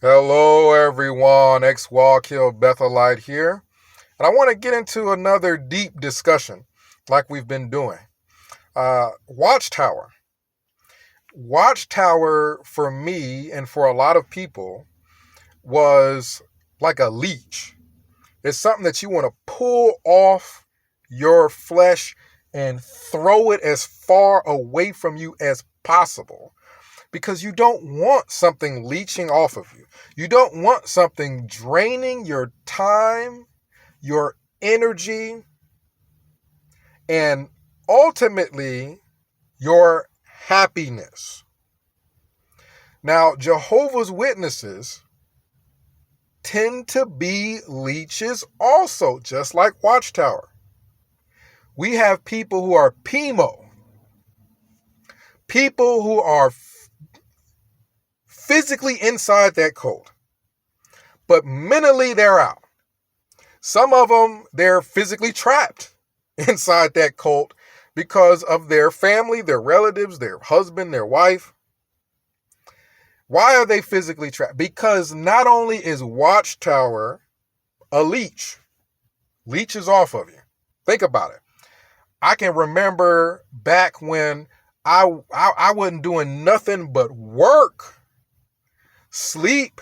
Hello, everyone. X-Walk Hill Bethelite here. And I want to get into another deep discussion like we've been doing. Watchtower. Watchtower, for me and for a lot of people, was like a leech. It's something that you want to pull off your flesh and throw it as far away from you as possible because you don't want something leeching off of you. You don't want something draining your time, your energy, and ultimately your happiness. Now, Jehovah's Witnesses tend to be leeches also, just like Watchtower. We have people who are PMO, people who are physically inside that cult, but mentally they're out. Some of them, they're physically trapped inside that cult because of their family, their relatives, their husband, their wife. Why are they physically trapped? Because not only is Watchtower a leech, leeches off of you. Think about it. I can remember back when I wasn't doing nothing but work, sleep,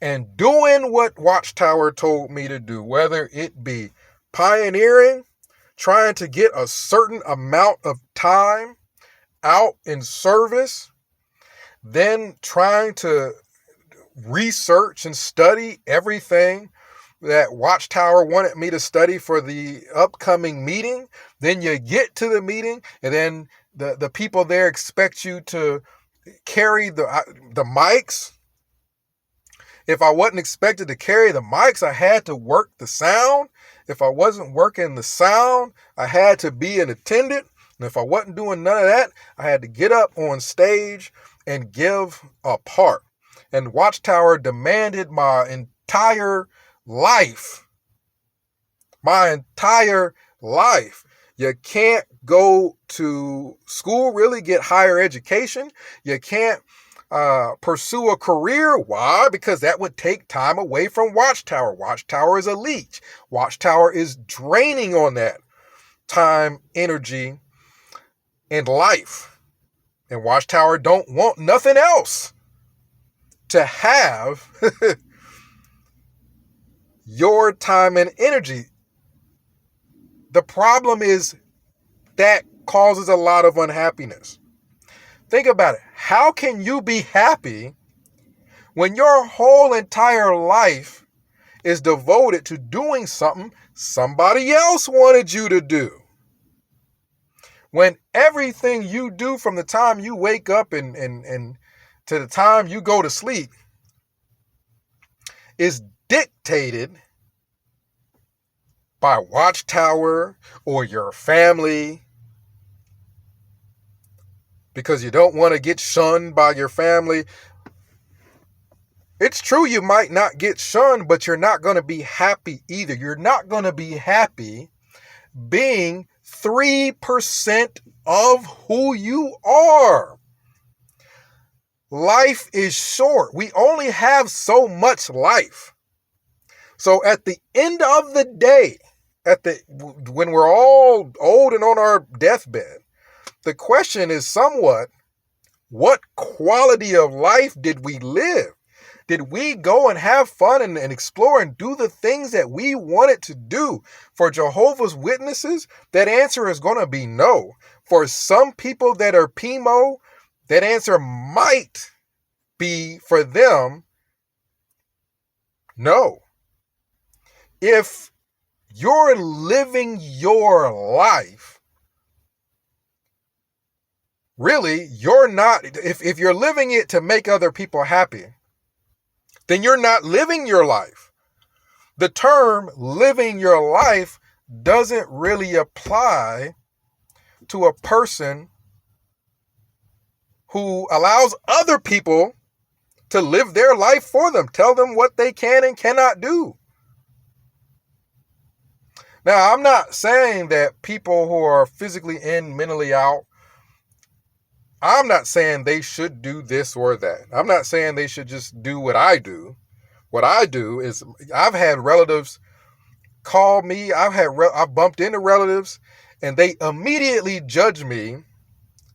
and doing what Watchtower told me to do, whether it be pioneering, trying to get a certain amount of time out in service, then trying to research and study everything that Watchtower wanted me to study for the upcoming meeting. Then you get to the meeting, and then the people there expect you to carry the mics. If I wasn't expected to carry the mics, I had to work the sound. If I wasn't working the sound, I had to be an attendant. And if I wasn't doing none of that, I had to get up on stage and give a part. And Watchtower demanded my entire life. My entire life. You can't go to school, really get higher education. You can't pursue a career. Why? Because that would take time away from Watchtower. Watchtower is a leech. Watchtower is draining on that time, energy, and life. And Watchtower don't want nothing else to have your time and energy. The problem is that causes a lot of unhappiness. Think about it. How can you be happy when your whole entire life is devoted to doing something somebody else wanted you to do? When everything you do from the time you wake up and to the time you go to sleep is dictated by Watchtower or your family, because you don't want to get shunned by your family. It's true you might not get shunned, but you're not going to be happy either. You're not going to be happy being 3% of who you are. Life is short. We only have so much life. So at the end of the day, when we're all old and on our deathbed, the question is somewhat, what quality of life did we live? Did we go and have fun and explore and do the things that we wanted to do? For Jehovah's Witnesses, that answer is going to be no. For some people that are PMO, that answer might be for them no. If you're living your life, really, you're not, if you're living it to make other people happy, then you're not living your life. The term living your life doesn't really apply to a person who allows other people to live their life for them, tell them what they can and cannot do. Now, I'm not saying that people who are physically in, mentally out, I'm not saying they should do this or that. I'm not saying they should just do what I do. What I do is I've had relatives call me. I've bumped into relatives and they immediately judge me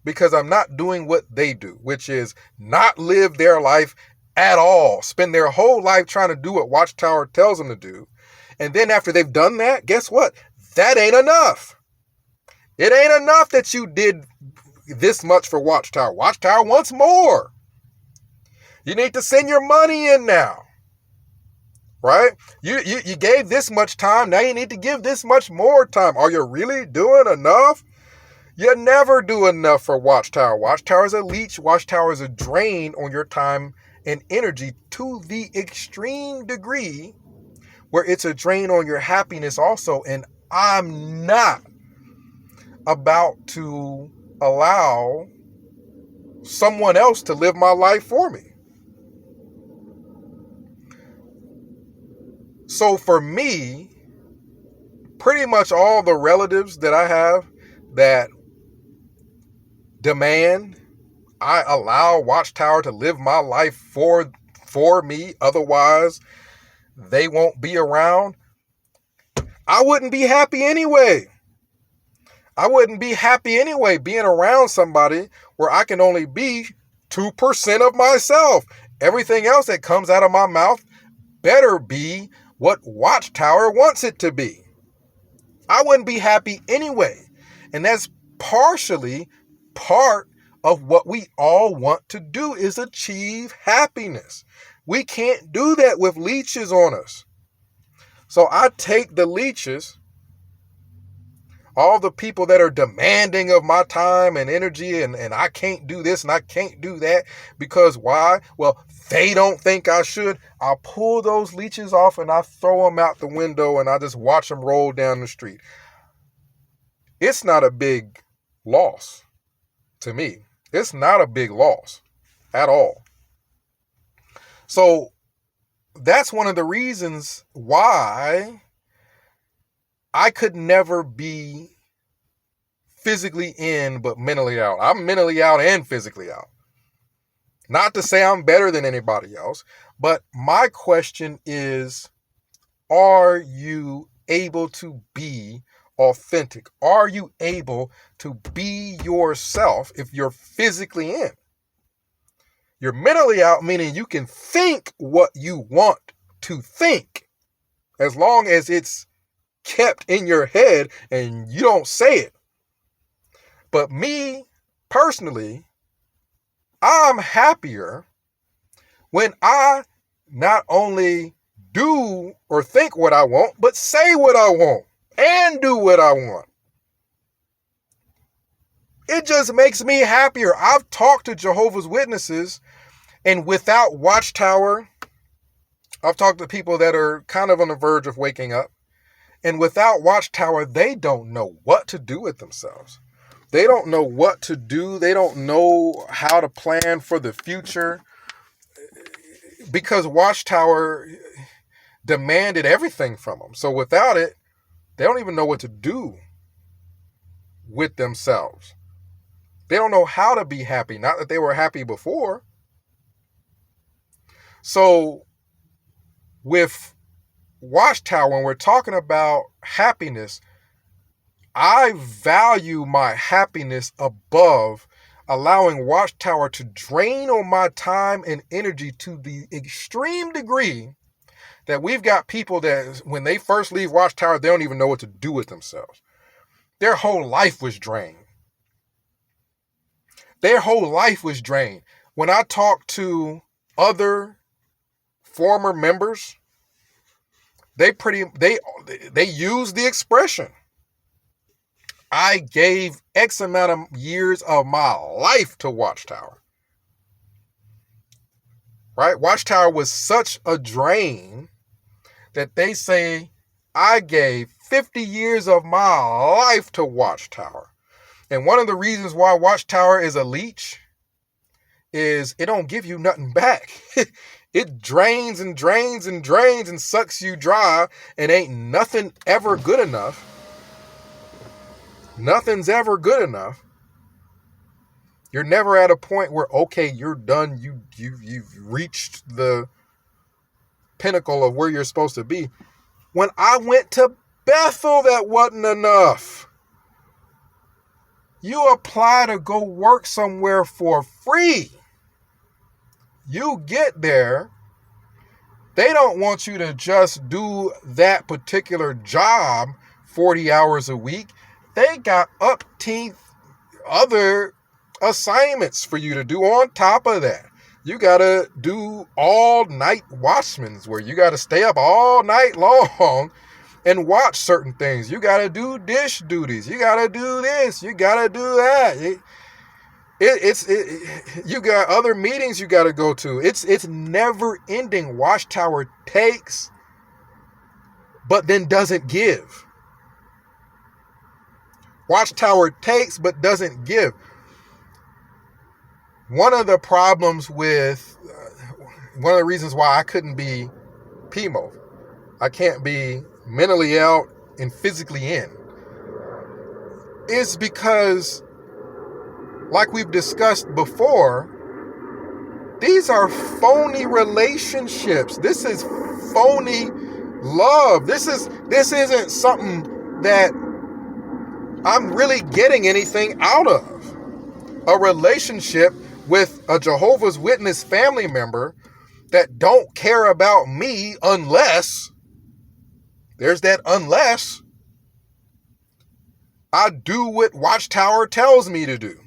because I'm not doing what they do, which is not live their life at all. Spend their whole life trying to do what Watchtower tells them to do. And then after they've done that, guess what? That ain't enough. It ain't enough that you did this much for Watchtower. Watchtower wants more. You need to send your money in now. Right? You gave this much time. Now you need to give this much more time. Are you really doing enough? You never do enough for Watchtower. Watchtower is a leech. Watchtower is a drain on your time and energy to the extreme degree where it's a drain on your happiness also. And I'm not about to allow someone else to live my life for me. So for me, pretty much all the relatives that I have that demand I allow Watchtower to live my life for me, otherwise they won't be around, I wouldn't be happy anyway. I wouldn't be happy anyway being around somebody where I can only be 2% of myself. Everything else that comes out of my mouth better be what Watchtower wants it to be. I wouldn't be happy anyway. And that's partially part of what we all want to do is achieve happiness. We can't do that with leeches on us. So I take the leeches, all the people that are demanding of my time and energy, and I can't do this and I can't do that because why? Well, they don't think I should. I'll pull those leeches off and I throw them out the window and I just watch them roll down the street. It's not a big loss to me. It's not a big loss at all. So that's one of the reasons why I could never be physically in, but mentally out. I'm mentally out and physically out. Not to say I'm better than anybody else, but my question is, are you able to be authentic? Are you able to be yourself if you're physically in? You're mentally out, meaning you can think what you want to think, as long as it's kept in your head and you don't say it. But me, personally, I'm happier when I not only do or think what I want, but say what I want and do what I want. It just makes me happier. I've talked to Jehovah's Witnesses, and without Watchtower, I've talked to people that are kind of on the verge of waking up, and without Watchtower, they don't know what to do with themselves. They don't know what to do. They don't know how to plan for the future because Watchtower demanded everything from them. So without it, they don't even know what to do with themselves. They don't know how to be happy. Not that they were happy before. So with Watchtower, when we're talking about happiness, I value my happiness above allowing Watchtower to drain on my time and energy to the extreme degree that we've got people that when they first leave Watchtower, they don't even know what to do with themselves. Their whole life was drained. Their whole life was drained. When I talk to other former members, they use the expression, I gave X amount of years of my life to Watchtower. Right? Watchtower was such a drain that they say, I gave 50 years of my life to Watchtower. And one of the reasons why Watchtower is a leech is it don't give you nothing back. It drains and drains and drains and sucks you dry, and ain't nothing ever good enough. Nothing's ever good enough. You're never at a point where, okay, you're done. You've reached the pinnacle of where you're supposed to be. When I went to Bethel, that wasn't enough. You apply to go work somewhere for free. You get there. They don't want you to just do that particular job 40 hours a week. They got upteenth other assignments for you to do on top of that. You got to do all-night watchmans where you got to stay up all night long and watch certain things. You got to do dish duties. You got to do this. You got to do that. You got other meetings you got to go to. It's never ending. Watchtower takes, but then doesn't give. Watchtower takes, but doesn't give. One of the problems with, one of the reasons why I couldn't be PMO, I can't be mentally out and physically in, is because, like we've discussed before, these are phony relationships. This is phony love. This isn't something that I'm really getting anything out of. A relationship with a Jehovah's Witness family member that don't care about me unless, there's that unless, I do what Watchtower tells me to do.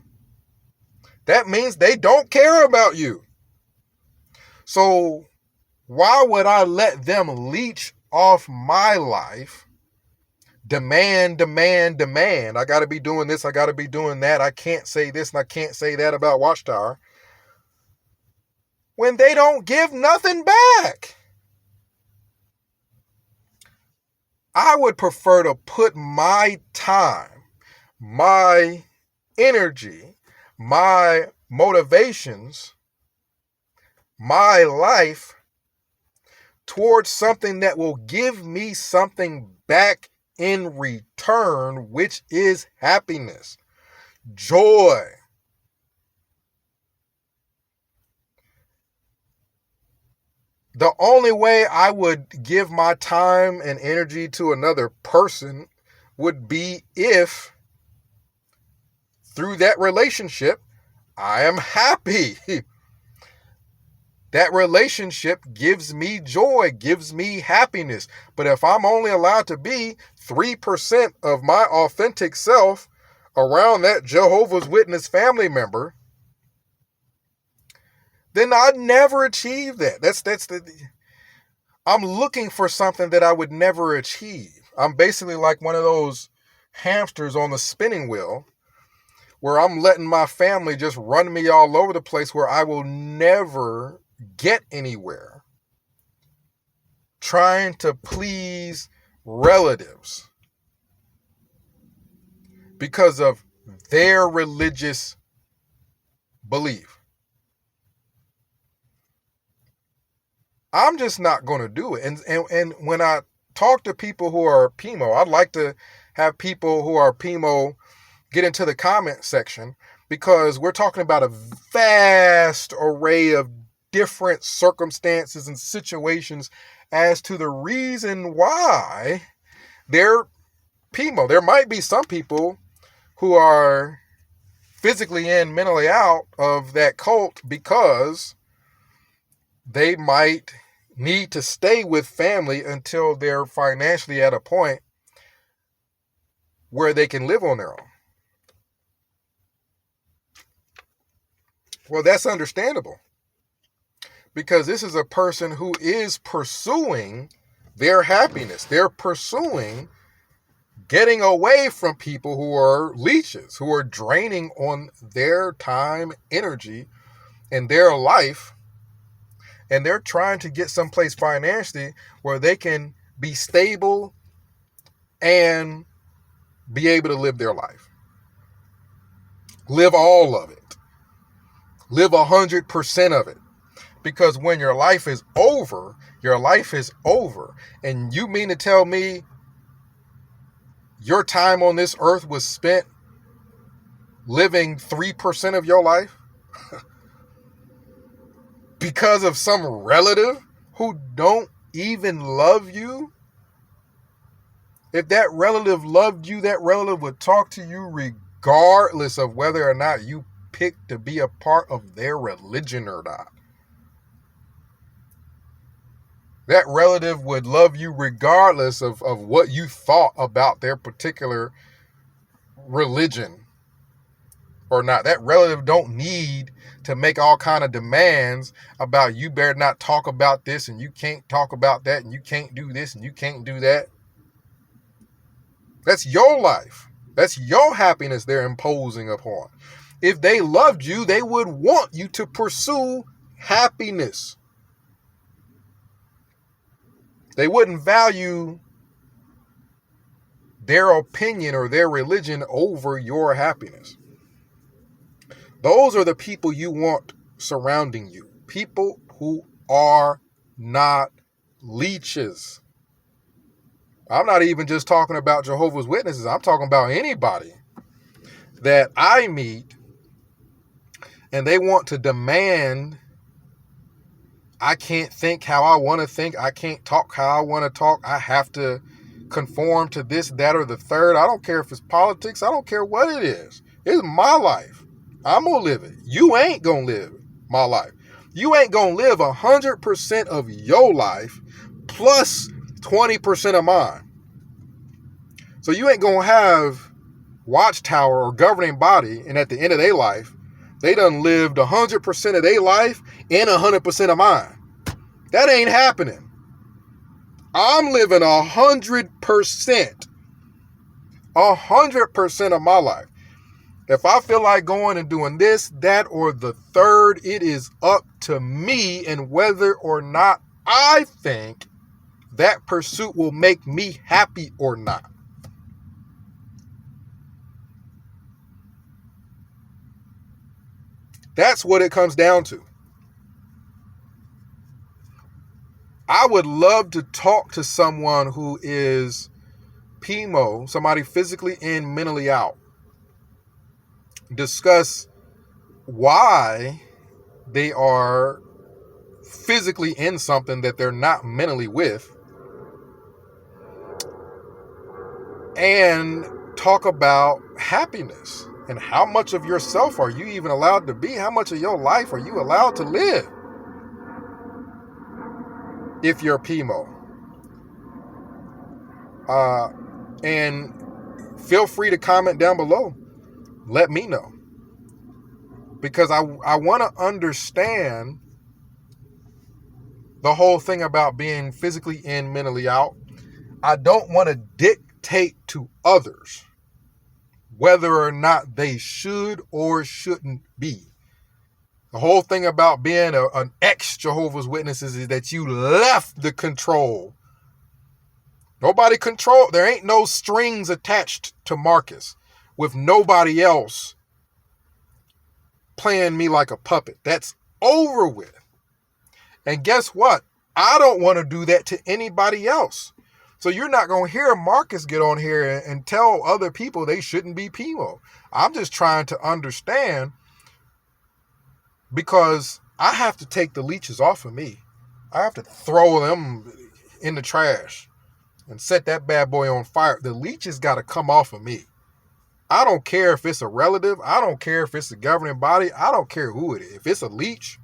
That means they don't care about you. So why would I let them leech off my life? Demand. I got to be doing this. I got to be doing that. I can't say this and I can't say that about Watchtower. When they don't give nothing back. I would prefer to put my time, my energy, my motivations, my life towards something that will give me something back in return, which is happiness, joy. The only way I would give my time and energy to another person would be if, through that relationship, I am happy. That relationship gives me joy, gives me happiness. But if I'm only allowed to be 3% of my authentic self around that Jehovah's Witness family member, then I'd never achieve that. I'm looking for something that I would never achieve. I'm basically like one of those hamsters on the spinning wheel where I'm letting my family just run me all over the place where I will never get anywhere. Trying to please relatives because of their religious belief. I'm just not going to do it. And when I talk to people who are PMO, I'd like to have people who are PMO get into the comment section, because we're talking about a vast array of different circumstances and situations as to the reason why they're PMO. There might be some people who are physically and mentally out of that cult because they might need to stay with family until they're financially at a point where they can live on their own. Well, that's understandable, because this is a person who is pursuing their happiness. They're pursuing getting away from people who are leeches, who are draining on their time, energy, and their life. And they're trying to get someplace financially where they can be stable and be able to live their life. Live all of it. Live 100% of it. Because when your life is over, your life is over. And you mean to tell me your time on this earth was spent living 3% of your life because of some relative who don't even love you? If that relative loved you, that relative would talk to you regardless of whether or not you picked to be a part of their religion or not. That relative would love you regardless of what you thought about their particular religion or not. That relative don't need to make all kind of demands about you better not talk about this and you can't talk about that and you can't do this and you can't do that. That's your life. That's your happiness they're imposing upon. If they loved you, they would want you to pursue happiness. They wouldn't value their opinion or their religion over your happiness. Those are the people you want surrounding you. People who are not leeches. I'm not even just talking about Jehovah's Witnesses. I'm talking about anybody that I meet and they want to demand, I can't think how I want to think. I can't talk how I want to talk. I have to conform to this, that, or the third. I don't care if it's politics. I don't care what it is. It's my life. I'm going to live it. You ain't going to live my life. You ain't going to live 100% of your life plus 20% of mine. So you ain't going to have Watchtower or governing body, and at the end of their life, they done lived 100% of their life and 100% of mine. That ain't happening. I'm living 100%. 100% of my life. If I feel like going and doing this, that, or the third, it is up to me and whether or not I think that pursuit will make me happy or not. That's what it comes down to. I would love to talk to someone who is PMO, somebody physically in, mentally out. Discuss why they are physically in something that they're not mentally with, and talk about happiness and how much of yourself are you even allowed to be? How much of your life are you allowed to live if you're PMO? And feel free to comment down below. Let me know. Because I want to understand the whole thing about being physically in, mentally out. I don't want to dictate to others whether or not they should or shouldn't be. The whole thing about being an ex-Jehovah's Witnesses is that you left the control. Nobody control. There ain't no strings attached to Marcus with nobody else playing me like a puppet. That's over with. And guess what? I don't want to do that to anybody else. So you're not going to hear Marcus get on here and tell other people they shouldn't be PMO. I'm just trying to understand, because I have to take the leeches off of me. I have to throw them in the trash and set that bad boy on fire. The leeches got to come off of me. I don't care if it's a relative. I don't care if it's a governing body. I don't care who it is. If it's a leech,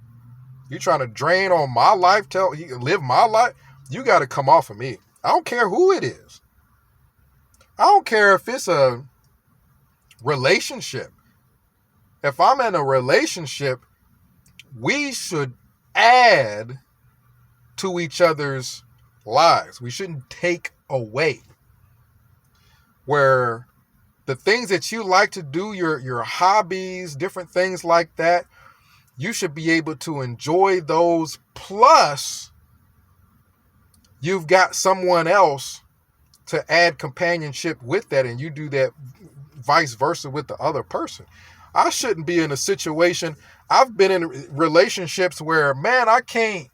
you trying to drain on my life, live my life, you got to come off of me. I don't care who it is. I don't care if it's a relationship. If I'm in a relationship, we should add to each other's lives. We shouldn't take away. Where the things that you like to do, your hobbies, different things like that, you should be able to enjoy those. Plus, you've got someone else to add companionship with that, and you do that vice versa with the other person. I shouldn't be in a situation. I've been in relationships where, man, I can't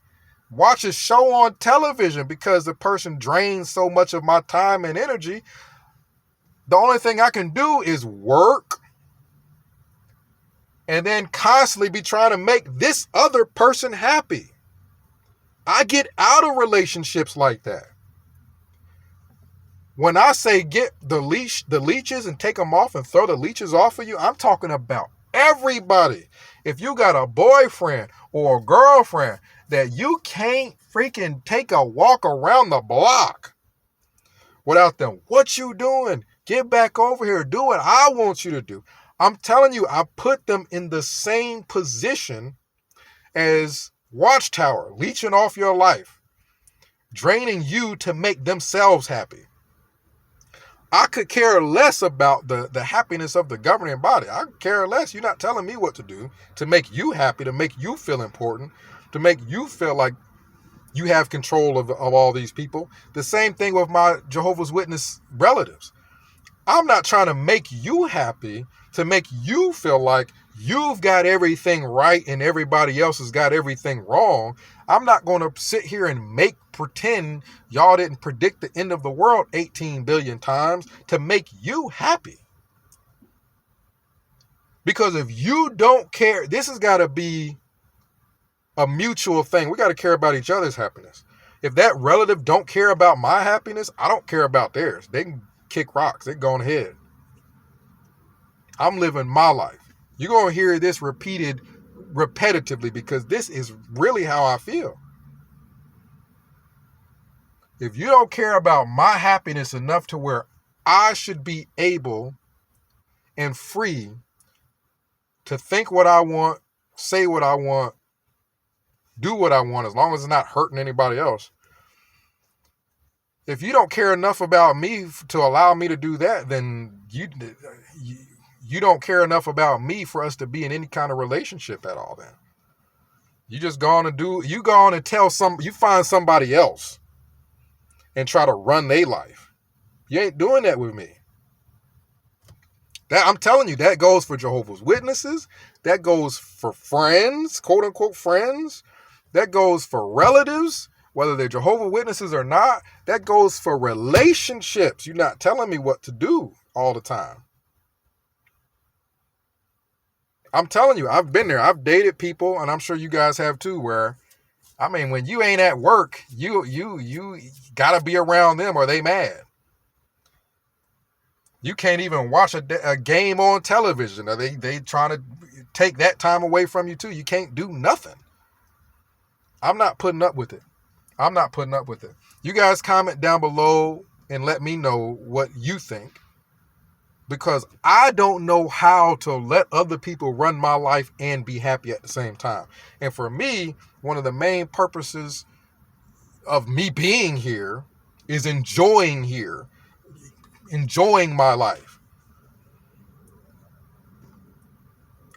watch a show on television because the person drains so much of my time and energy. The only thing I can do is work and then constantly be trying to make this other person happy. I get out of relationships like that. When I say get the leeches and take them off and throw the leeches off of you, I'm talking about everybody. If you got a boyfriend or a girlfriend that you can't freaking take a walk around the block without them, what you doing? Get back over here. Do what I want you to do. I'm telling you, I put them in the same position as Watchtower, leeching off your life, draining you to make themselves happy. I could care less about the happiness of the governing body. I could care less. You're not telling me what to do to make you happy, to make you feel important, to make you feel like you have control of all these people. The same thing with my Jehovah's Witness relatives. I'm not trying to make you happy to make you feel like you've got everything right and everybody else has got everything wrong. I'm not going to sit here and pretend y'all didn't predict the end of the world 18 billion times to make you happy. Because if you don't care, this has got to be a mutual thing. We got to care about each other's happiness. If that relative don't care about my happiness, I don't care about theirs. They can kick rocks. They're going ahead. I'm living my life. You're going to hear this repeated repetitively because this is really how I feel. If you don't care about my happiness enough to where I should be able and free to think what I want, say what I want, do what I want, as long as it's not hurting anybody else. If you don't care enough about me to allow me to do that, then you don't care enough about me for us to be in any kind of relationship at all. Then you just go on and you find somebody else and try to run their life. You ain't doing that with me. That I'm telling you, that goes for Jehovah's Witnesses. That goes for friends, quote unquote friends. That goes for relatives, whether they're Jehovah's Witnesses or not. That goes for relationships. You're not telling me what to do all the time. I'm telling you, I've been there. I've dated people, and I'm sure you guys have too, where, I mean, when you ain't at work, you gotta be around them or they mad. You can't even watch a game on television. Or they trying to take that time away from you too. You can't do nothing. I'm not putting up with it. I'm not putting up with it. You guys comment down below and let me know what you think. Because I don't know how to let other people run my life and be happy at the same time. And for me, one of the main purposes of me being here is enjoying my life.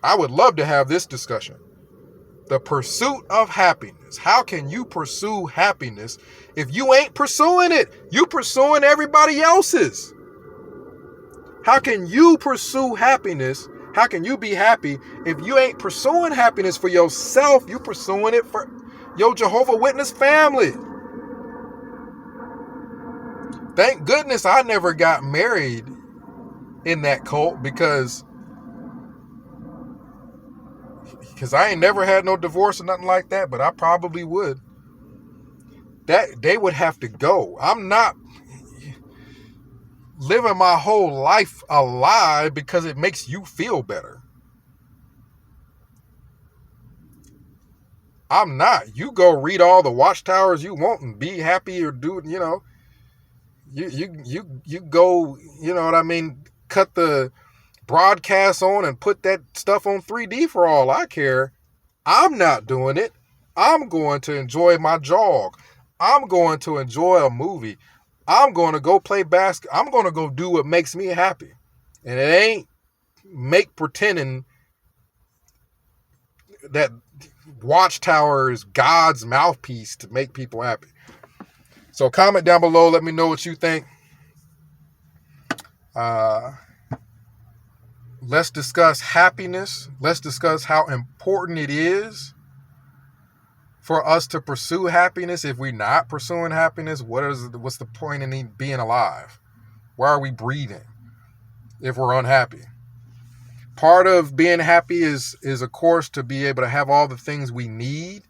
I would love to have this discussion. The pursuit of happiness. How can you pursue happiness if you ain't pursuing it? You pursuing everybody else's. How can you pursue happiness? How can you be happy if you ain't pursuing happiness for yourself? You pursuing it for your Jehovah's Witness family. Thank goodness I never got married in that cult because I ain't never had no divorce or nothing like that, but I probably would. That they would have to go. I'm not living my whole life a lie because it makes you feel better. I'm not. You go read all the Watchtowers you want and be happy or do, you go, you know what I mean, cut the broadcast on and put that stuff on 3D for all I care. I'm not doing it. I'm going to enjoy my jog. I'm going to enjoy a movie. I'm going to go play basketball. I'm going to go do what makes me happy. And it ain't pretending that Watchtower is God's mouthpiece to make people happy. So comment down below. Let me know what you think. Let's discuss happiness. Let's discuss how important it is for us to pursue happiness. If we're not pursuing happiness, what's the point in being alive? Why are we breathing if we're unhappy? Part of being happy is of course to be able to have all the things we need.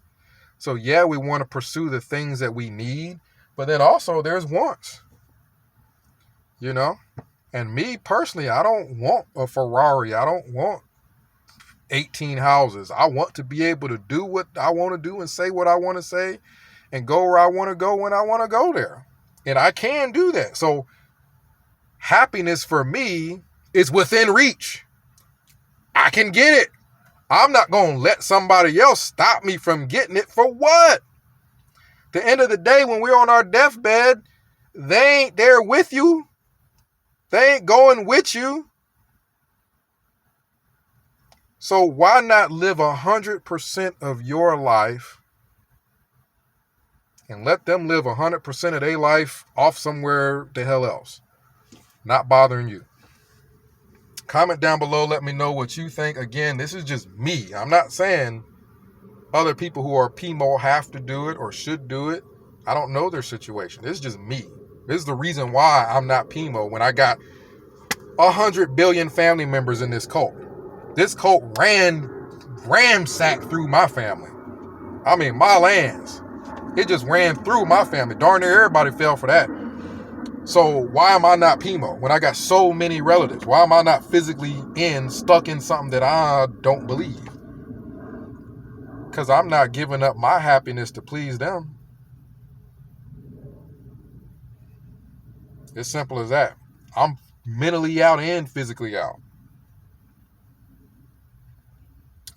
So yeah, we want to pursue the things that we need, but then also there's wants, you know? And me personally, I don't want a Ferrari. I don't want 18 houses. I want to be able to do what I want to do and say what I want to say and go where I want to go when I want to go there. And I can do that. So happiness for me is within reach. I can get it. I'm not going to let somebody else stop me from getting it. For what? The end of the day, when we're on our deathbed, they ain't there with you. They ain't going with you. So why not live 100% of your life and let them live 100% of their life off somewhere the hell else, not bothering you? Comment down below. Let me know what you think. Again, this is just me. I'm not saying other people who are PMO have to do it or should do it. I don't know their situation. This is just me. This is the reason why I'm not PMO when I got 100 billion family members in this cult. This cult ramsacked through my family. I mean, my lands. It just ran through my family. Darn near everybody fell for that. So why am I not PMO when I got so many relatives? Why am I not physically stuck in something that I don't believe? Because I'm not giving up my happiness to please them. It's simple as that. I'm mentally out and physically out.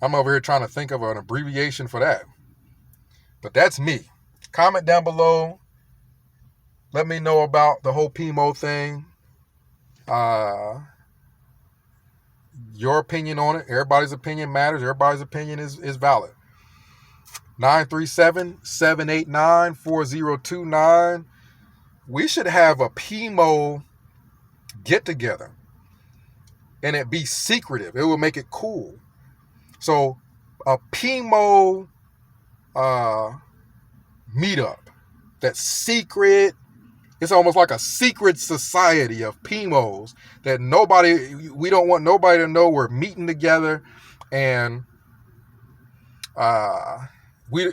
I'm over here trying to think of an abbreviation for that. But that's me. Comment down below. Let me know about the whole PMO thing. Your opinion on it. Everybody's opinion matters. Everybody's opinion is valid. 937-789-4029. We should have a PMO get together. And it be secretive. It will make it cool. So a PMO meetup that's secret. It's almost like a secret society of PMOs that we don't want nobody to know we're meeting together. And we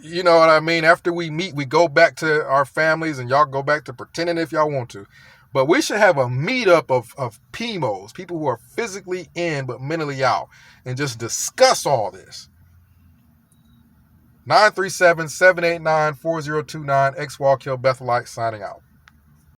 you know what I mean? After we meet, we go back to our families and y'all go back to pretending if y'all want to. But we should have a meetup of PMOs, people who are physically in but mentally out, and just discuss all this. 937-789-4029, X-Walk Hill Bethelite signing out.